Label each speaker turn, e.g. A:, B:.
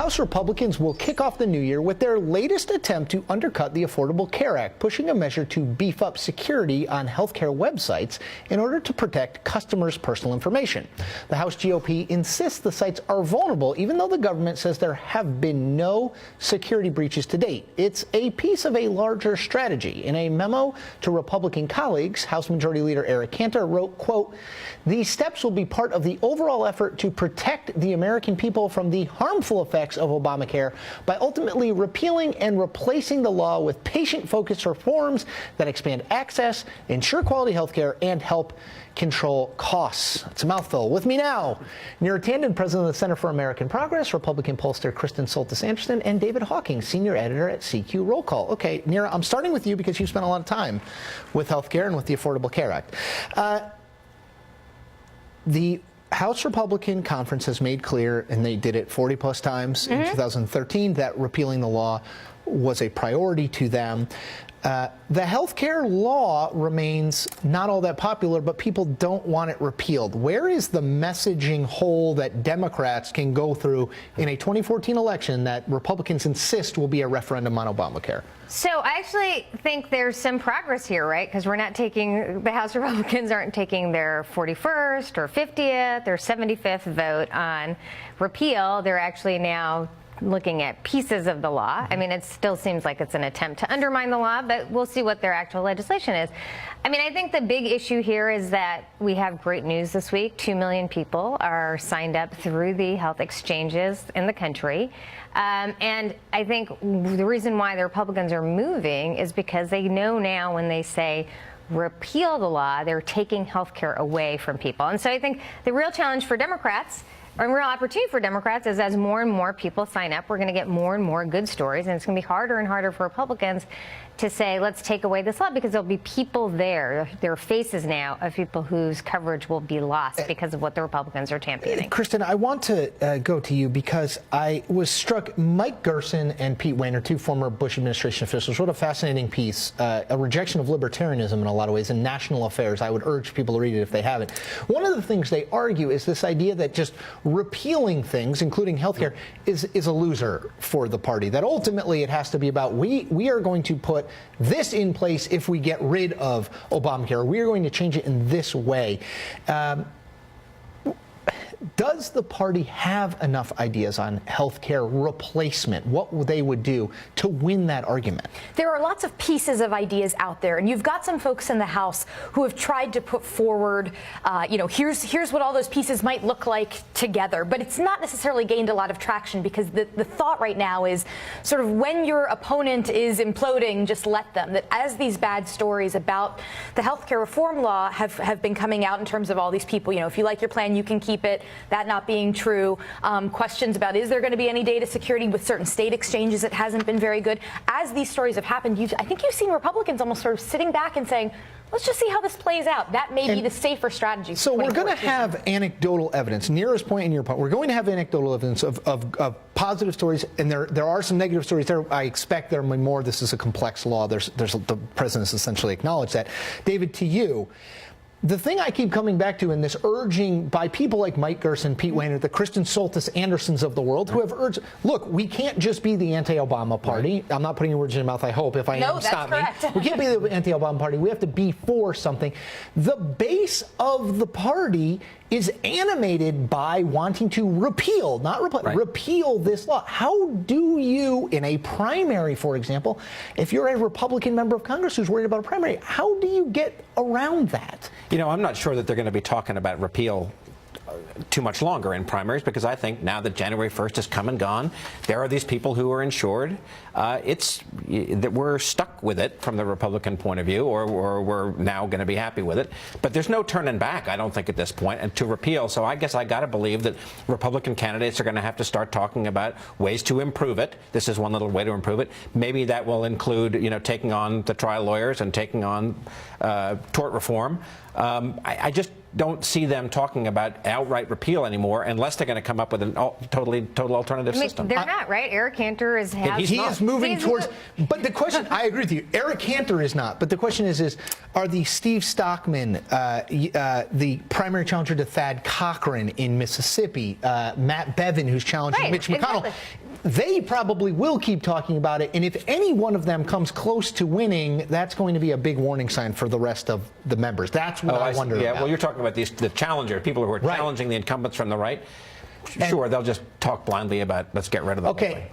A: House Republicans will kick off the new year with their latest attempt to undercut the Affordable Care Act, pushing a measure to beef up security on healthcare websites in order to protect customers' personal information. The House GOP insists the sites are vulnerable, even though the government says there have been no security breaches to date. It's a piece of a larger strategy. In a memo to Republican colleagues, House Majority Leader Eric Cantor wrote, quote, "These steps will be part of the overall effort to protect the American people from the harmful effects of Obamacare by ultimately repealing and replacing the law with patient-focused reforms that expand access, ensure quality health care, and help control costs." It's a mouthful. With me now, Neera Tanden, president of the Center for American Progress, Republican pollster Kristen Soltis-Anderson, and David Hawkings, senior editor at CQ Roll Call. Okay, Neera, I'm starting with you because you spent a lot of time with health care and with the Affordable Care Act. The House Republican Conference has made clear, and they did it 40-plus times in 2013, that repealing the law was a priority to them. The health care law remains not all that popular, but people don't want it repealed. Where is the messaging hole that Democrats can go through in a 2014 election that Republicans insist will be a referendum on Obamacare?
B: So I actually think there's some progress here, right? Because we're not taking, the House Republicans aren't taking their 41st or 50th or 75th vote on repeal. They're actually now looking at pieces of the law. I mean, it still seems like it's an attempt to undermine the law, but we'll see what their actual legislation is. I mean, I think the big issue here is that we have great news this week. 2 million people are signed up through the health exchanges in the country. And I think the reason why the Republicans are moving is because they know now when they say repeal the law, they're taking health care away from people. And so I think the real challenge for Democrats, a real opportunity for Democrats, is as more and more people sign up, we're going to get more and more good stories, and it's going to be harder and harder for Republicans to say, let's take away this law, because there'll be people there are faces now of people whose coverage will be lost because of what the Republicans are championing.
A: Kristen, I want to go to you because I was struck. Mike Gerson and Pete Wehner, two former Bush administration officials, wrote a fascinating piece, a rejection of libertarianism in a lot of ways in National Affairs. I would urge people to read it if they haven't. One of the things they argue is this idea that just repealing things, including healthcare, is a loser for the party, that ultimately it has to be about we are going to put this in place if we get rid of Obamacare. We are going to change it in this way. Does the party have enough ideas on health care replacement, what they would do to win that argument?
C: There are lots of pieces of ideas out there, and you've got some folks in the House who have tried to put forward, here's what all those pieces might look like together. But it's not necessarily gained a lot of traction, because the thought right now is sort of when your opponent is imploding, just let them. That as these bad stories about the health care reform law have been coming out in terms of all these people, if you like your plan, you can keep it. That not being true. Questions about, is there going to be any data security with certain state exchanges? It hasn't been very good. As these stories have happened, I think you've seen Republicans almost sort of sitting back and saying, let's just see how this plays out. That may be the safer strategy.
A: So we're going to have anecdotal evidence. Neera's point and your point, we're going to have anecdotal evidence of positive stories, and there are some negative stories there. I expect there will be more. This is a complex law. The president's essentially acknowledged that. David, to you, the thing I keep coming back to in this urging by people like Mike Gerson, Pete Wehner, the Kristen Soltis-Andersons of the world, who have urged, look, we can't just be the anti-Obama party. I'm not putting your words in your mouth, I hope. If I am, stop me. We can't be the anti-Obama party. We have to be for something. The base of the party is animated by wanting to repeal, not repeal this law. How do you, in a primary, for example, if you're a Republican member of Congress who's worried about a primary, how do you get around that?
D: I'm not sure that they're going to be talking about repeal too much longer in primaries, because I think now that January 1st has come and gone, there are these people who are insured. That we're stuck with it from the Republican point of view, or we're now going to be happy with it. But there's no turning back, I don't think, at this point, and to repeal. So I guess I got to believe that Republican candidates are going to have to start talking about ways to improve it. This is one little way to improve it. Maybe that will include, taking on the trial lawyers and taking on tort reform. I just don't see them talking about outright repeal anymore, unless they're going to come up with a total alternative system.
B: They're not, right? Eric Cantor is
A: moving towards. But the question, I agree with you. Eric Cantor is not. But the question is are the Steve Stockman, the primary challenger to Thad Cochran in Mississippi, Matt Bevin, who's challenging Mitch McConnell?
B: Exactly.
A: they probably will keep talking about it. And if any one of them comes close to winning, that's going to be a big warning sign for the rest of the members. That's what I wonder about.
D: Well, you're talking about the challenger, people who are challenging the incumbents from the right. Sure, they'll just talk blindly about let's get rid of them.
A: Okay.